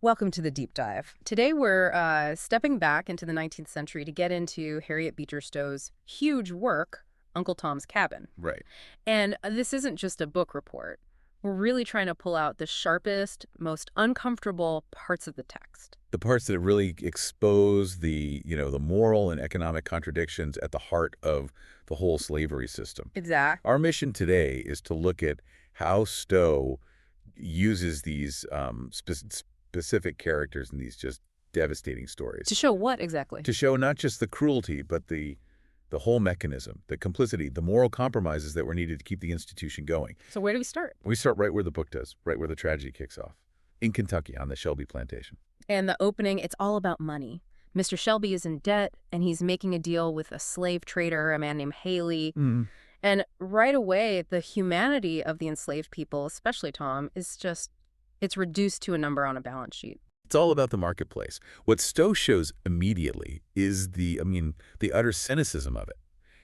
Welcome to the deep dive. Today we're stepping back into the 19th century to get into Harriet Beecher Stowe's huge work, Uncle Tom's Cabin. Right. And this isn't just a book report. We're really trying to pull out the sharpest, most uncomfortable parts of the text. The parts that really expose the moral and economic contradictions at the heart of the whole slavery system. Exactly. Our mission today is to look at how Stowe uses these specific characters in these just devastating stories. To show what exactly? To show not just the cruelty, but the whole mechanism, the complicity, the moral compromises that were needed to keep the institution going. So where do we start? We start right where the book does, right where the tragedy kicks off, in Kentucky on the Shelby plantation. And the opening, it's all about money. Mr. Shelby is in debt, and he's making a deal with a slave trader, a man named Haley. And right away, the humanity of the enslaved people, especially Tom, is just, it's reduced to a number on a balance sheet. It's all about the marketplace. What Stowe shows immediately is the utter cynicism of it.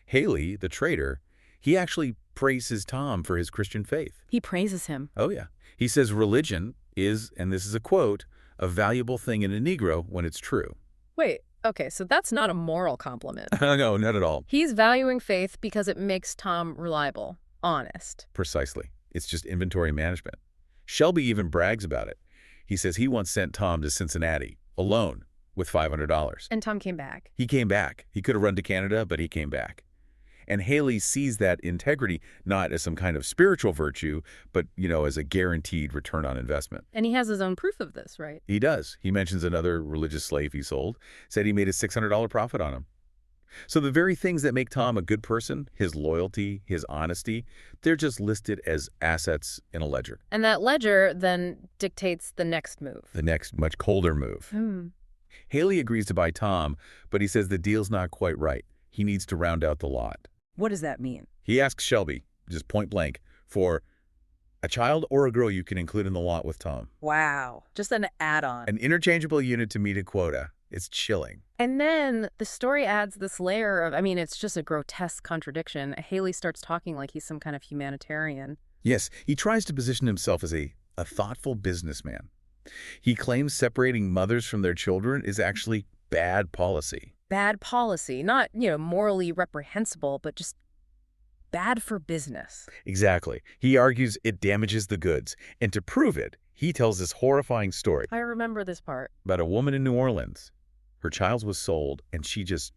Haley, the trader, he actually praises Tom for his Christian faith. He praises him. Oh, yeah. He says religion is, and this is a quote, a valuable thing in a Negro when it's true. Wait, okay, so that's not a moral compliment. No, not at all. He's valuing faith because it makes Tom reliable, honest. Precisely. It's just inventory management. Shelby even brags about it. He says he once sent Tom to Cincinnati, alone, with $500. And Tom came back. He came back. He could have run to Canada, but he came back. And Haley sees that integrity not as some kind of spiritual virtue, but, as a guaranteed return on investment. And he has his own proof of this, right? He does. He mentions another religious slave he sold, said he made a $600 profit on him. So the very things that make Tom a good person, his loyalty, his honesty, they're just listed as assets in a ledger. And that ledger then dictates the next move. The next, much colder move. Haley agrees to buy Tom, but he says the deal's not quite right. He needs to round out the lot. What does that mean? He asks Shelby, just point blank, for a child or a girl you can include in the lot with Tom. Wow. Just an add-on. An interchangeable unit to meet a quota. It's chilling. And then the story adds this layer of, it's just a grotesque contradiction. Haley starts talking like he's some kind of humanitarian. Yes, he tries to position himself as a thoughtful businessman. He claims separating mothers from their children is actually bad policy. Bad policy. Not, morally reprehensible, but just bad for business. Exactly. He argues it damages the goods. And to prove it, he tells this horrifying story. I remember this part. About a woman in New Orleans. Her child was sold, and she just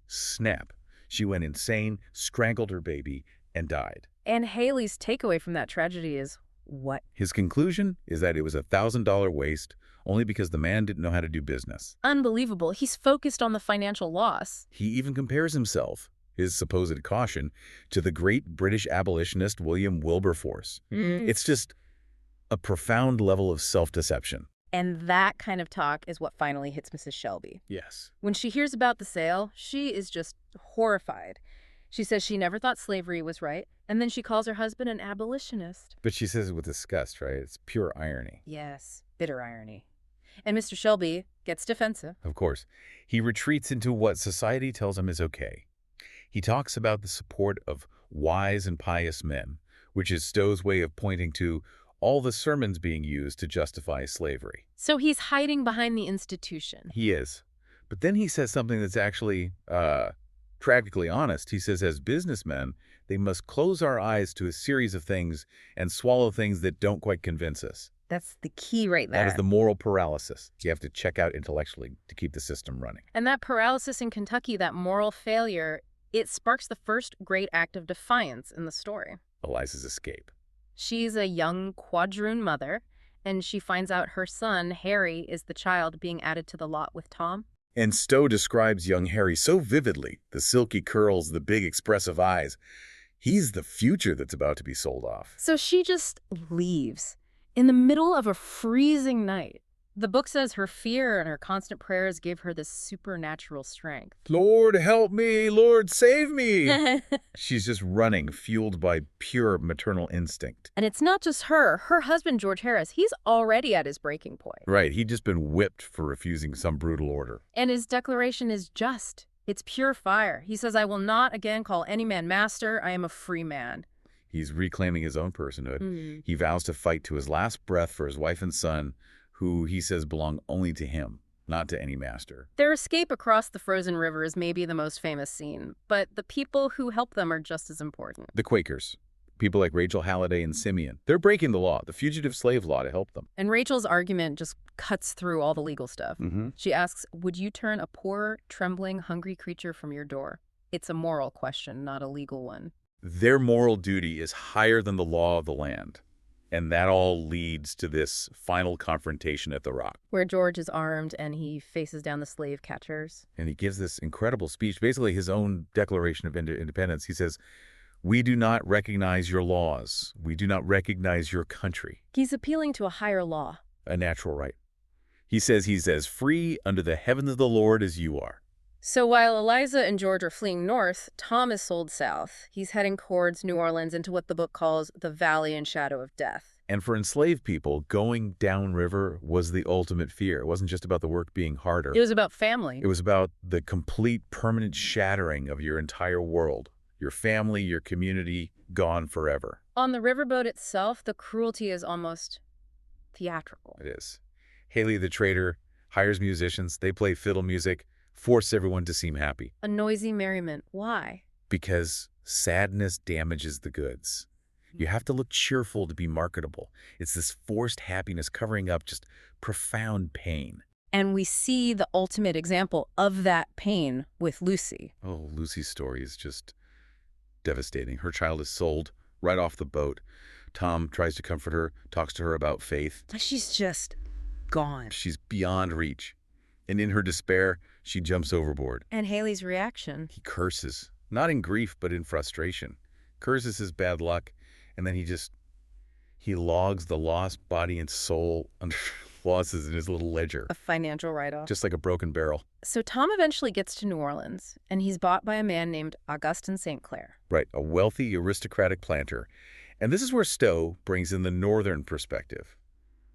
snap. She went insane, strangled her baby, and died. And Haley's takeaway from that tragedy is what? His conclusion is that it was a $1,000 waste only because the man didn't know how to do business. Unbelievable. He's focused on the financial loss. He even compares himself, his supposed caution, to the great British abolitionist William Wilberforce. It's just a profound level of self-deception. And that kind of talk is what finally hits Mrs. Shelby. Yes. When she hears about the sale, she is just horrified. She says she never thought slavery was right, and then she calls her husband an abolitionist. But she says it with disgust, right? It's pure irony. Yes, bitter irony. And Mr. Shelby gets defensive. Of course. He retreats into what society tells him is okay. He talks about the support of wise and pious men, which is Stowe's way of pointing to all the sermons being used to justify slavery. So he's hiding behind the institution. He is. But then he says something that's actually tragically honest. He says, as businessmen, they must close our eyes to a series of things and swallow things that don't quite convince us. That's the key right there. That is the moral paralysis. You have to check out intellectually to keep the system running. And that paralysis in Kentucky, that moral failure, it sparks the first great act of defiance in the story. Eliza's escape. She's a young quadroon mother, and she finds out her son, Harry, is the child being added to the lot with Tom. And Stowe describes young Harry so vividly, the silky curls, the big expressive eyes. He's the future that's about to be sold off. So she just leaves in the middle of a freezing night. The book says her fear and her constant prayers gave her this supernatural strength. Lord, help me. Lord, save me. She's just running, fueled by pure maternal instinct. And it's not just her. Her husband, George Harris, he's already at his breaking point. Right. He'd just been whipped for refusing some brutal order. And his declaration is just. It's pure fire. He says, I will not again call any man master. I am a free man. He's reclaiming his own personhood. He vows to fight to his last breath for his wife and son, who he says belong only to him, not to any master. Their escape across the frozen river is maybe the most famous scene, but the people who help them are just as important. The Quakers, people like Rachel Halliday and Simeon, they're breaking the law, the fugitive slave law, to help them. And Rachel's argument just cuts through all the legal stuff. She asks, would you turn a poor, trembling, hungry creature from your door? It's a moral question, not a legal one. Their moral duty is higher than the law of the land. And that all leads to this final confrontation at the rock, where George is armed and he faces down the slave catchers. And he gives this incredible speech, basically his own declaration of independence. He says, "We do not recognize your laws. We do not recognize your country." He's appealing to a higher law. A natural right. He says he's as free under the heavens of the Lord as you are. So while Eliza and George are fleeing north, Tom is sold south. He's heading towards New Orleans into what the book calls the Valley and Shadow of Death. And for enslaved people, going downriver was the ultimate fear. It wasn't just about the work being harder. It was about family. It was about the complete permanent shattering of your entire world. Your family, your community, gone forever. On the riverboat itself, the cruelty is almost theatrical. It is. Haley the trader hires musicians. They play fiddle music, force everyone to seem happy. A noisy merriment. Why? Because sadness damages the goods. You have to look cheerful to be marketable. It's this forced happiness covering up just profound pain. And we see the ultimate example of that pain with Lucy. Oh, Lucy's story is just devastating. Her child is sold right off the boat. Tom tries to comfort her, talks to her about faith. She's just gone. She's beyond reach. And in her despair, she jumps overboard. And Haley's reaction? He curses, not in grief, but in frustration. Curses his bad luck, and then he logs the lost body and soul under losses in his little ledger. A financial write-off. Just like a broken barrel. So Tom eventually gets to New Orleans, and he's bought by a man named Augustin St. Clair. Right, a wealthy, aristocratic planter. And this is where Stowe brings in the northern perspective,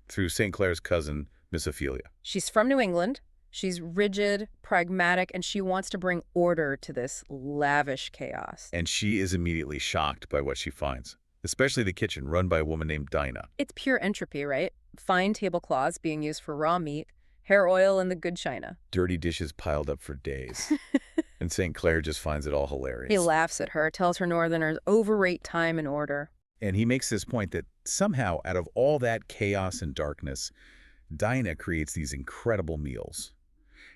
through St. Clair's cousin, Miss Ophelia. She's from New England. She's rigid, pragmatic, and she wants to bring order to this lavish chaos. And she is immediately shocked by what she finds, especially the kitchen run by a woman named Dinah. It's pure entropy, right? Fine tablecloths being used for raw meat, hair oil, and the good china. Dirty dishes piled up for days. And St. Clair just finds it all hilarious. He laughs at her, tells her Northerners overrate time and order. And he makes this point that somehow, out of all that chaos and darkness, Dinah creates these incredible meals.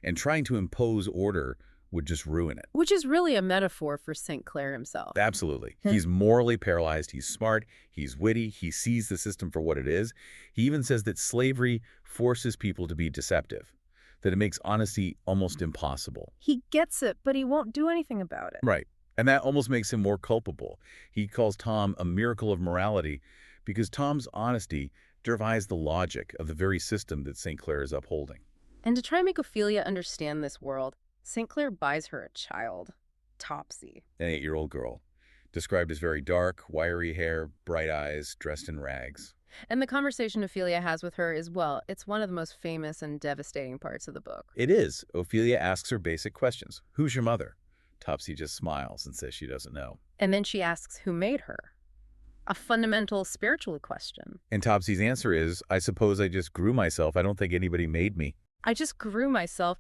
And trying to impose order would just ruin it. Which is really a metaphor for St. Clair himself. Absolutely. He's morally paralyzed. He's smart. He's witty. He sees the system for what it is. He even says that slavery forces people to be deceptive, that it makes honesty almost impossible. He gets it, but he won't do anything about it. Right. And that almost makes him more culpable. He calls Tom a miracle of morality because Tom's honesty defies the logic of the very system that St. Clair is upholding. And to try and make Ophelia understand this world, St. Clair buys her a child, Topsy. An 8-year-old girl, described as very dark, wiry hair, bright eyes, dressed in rags. And the conversation Ophelia has with her is, well, it's one of the most famous and devastating parts of the book. It is. Ophelia asks her basic questions. Who's your mother? Topsy just smiles and says she doesn't know. And then she asks who made her. A fundamental spiritual question. And Topsy's answer is, I suppose I just grew myself. I don't think anybody made me. I just grew myself.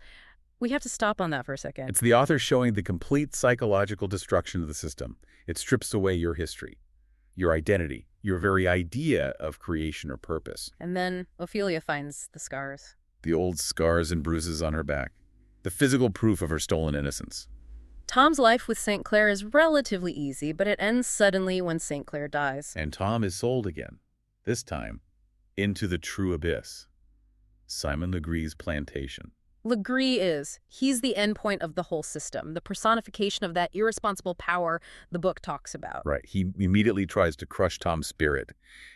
We have to stop on that for a second. It's the author showing the complete psychological destruction of the system. It strips away your history, your identity, your very idea of creation or purpose. And then Ophelia finds the scars. The old scars and bruises on her back. The physical proof of her stolen innocence. Tom's life with St. Clair is relatively easy, but it ends suddenly when St. Clair dies. And Tom is sold again, this time, into the true abyss. Simon Legree's plantation. Legree he's the endpoint of the whole system, the personification of that irresponsible power the book talks about. Right. He immediately tries to crush Tom's spirit.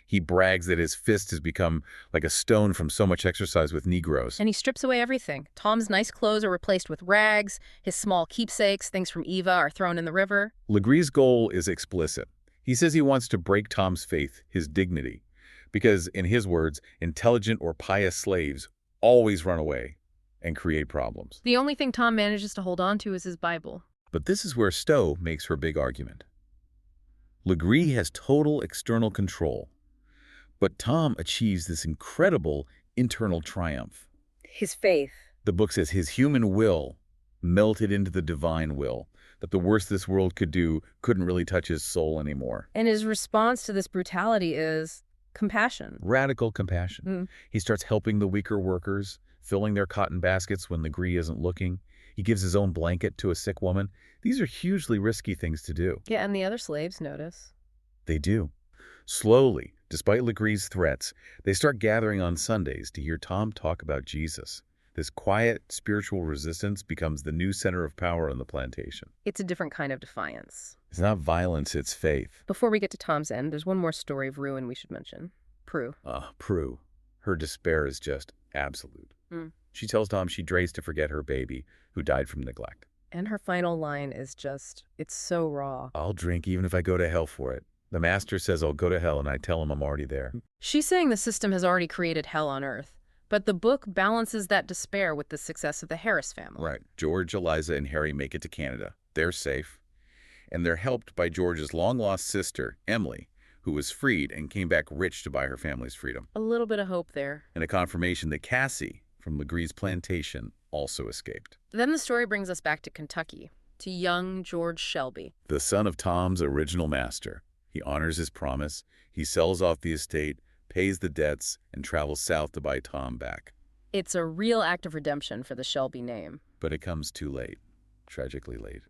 He brags that his fist has become like a stone from so much exercise with Negroes. And he strips away everything. Tom's nice clothes are replaced with rags. His small keepsakes, things from Eva, are thrown in the river. Legree's goal is explicit. He says he wants to break Tom's faith, his dignity, because, in his words, intelligent or pious slaves always run away and create problems. The only thing Tom manages to hold on to is his Bible. But this is where Stowe makes her big argument. Legree has total external control, but Tom achieves this incredible internal triumph. His faith. The book says his human will melted into the divine will, that the worst this world could do couldn't really touch his soul anymore. And his response to this brutality is compassion. Radical compassion. He starts helping the weaker workers, filling their cotton baskets when Legree isn't looking. He gives his own blanket to a sick woman. These are hugely risky things to do. Yeah, and the other slaves notice. They do. Slowly, despite Legree's threats, they start gathering on Sundays to hear Tom talk about Jesus. This quiet, spiritual resistance becomes the new center of power on the plantation. It's a different kind of defiance. It's not violence, it's faith. Before we get to Tom's end, there's one more story of ruin we should mention. Prue. Prue. Her despair is just absolute. She tells Tom she drays to forget her baby, who died from neglect. And her final line is just, it's so raw. I'll drink even if I go to hell for it. The master says I'll go to hell, and I tell him I'm already there. She's saying the system has already created hell on earth. But the book balances that despair with the success of the Harris family. Right. George, Eliza, and Harry make it to Canada. They're safe. And they're helped by George's long-lost sister, Emily, who was freed and came back rich to buy her family's freedom. A little bit of hope there. And a confirmation that Cassie, from Legree's plantation, also escaped. Then the story brings us back to Kentucky, to young George Shelby. The son of Tom's original master. He honors his promise. He sells off the estate, pays the debts, and travels south to buy Tom back. It's a real act of redemption for the Shelby name. But it comes too late. Tragically late.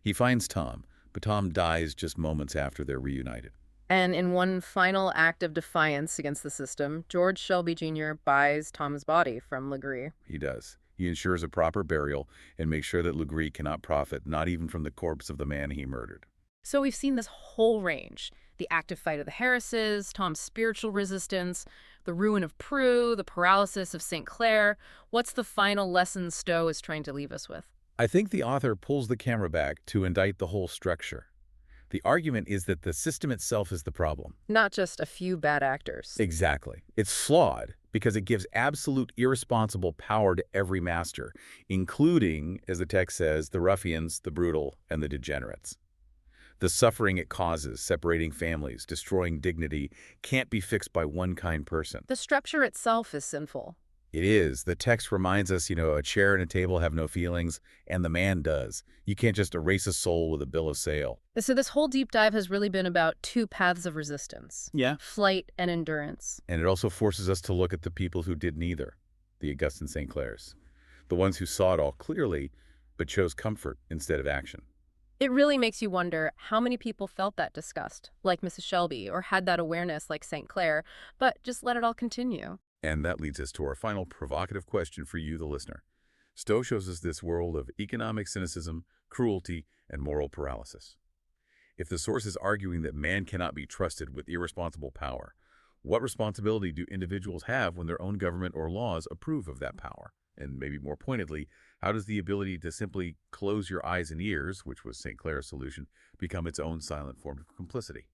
He finds Tom, but Tom dies just moments after they're reunited. And in one final act of defiance against the system, George Shelby Jr. buys Tom's body from Legree. He does. He ensures a proper burial and makes sure that Legree cannot profit, not even from the corpse of the man he murdered. So we've seen this whole range. The active fight of the Harrises, Tom's spiritual resistance, the ruin of Prue, the paralysis of St. Clair. What's the final lesson Stowe is trying to leave us with? I think the author pulls the camera back to indict the whole structure. The argument is that the system itself is the problem. Not just a few bad actors. Exactly. It's flawed because it gives absolute irresponsible power to every master, including, as the text says, the ruffians, the brutal, and the degenerates. The suffering it causes, separating families, destroying dignity, can't be fixed by one kind person. The structure itself is sinful. It is. The text reminds us, a chair and a table have no feelings, and the man does. You can't just erase a soul with a bill of sale. So this whole deep dive has really been about two paths of resistance. Yeah. Flight and endurance. And it also forces us to look at the people who did neither, the Augustin St. Clairs. The ones who saw it all clearly, but chose comfort instead of action. It really makes you wonder how many people felt that disgust, like Mrs. Shelby, or had that awareness like St. Clair, but just let it all continue. And that leads us to our final provocative question for you, the listener. Stowe shows us this world of economic cynicism, cruelty, and moral paralysis. If the source is arguing that man cannot be trusted with irresponsible power, what responsibility do individuals have when their own government or laws approve of that power? And maybe more pointedly, how does the ability to simply close your eyes and ears, which was St. Clair's solution, become its own silent form of complicity?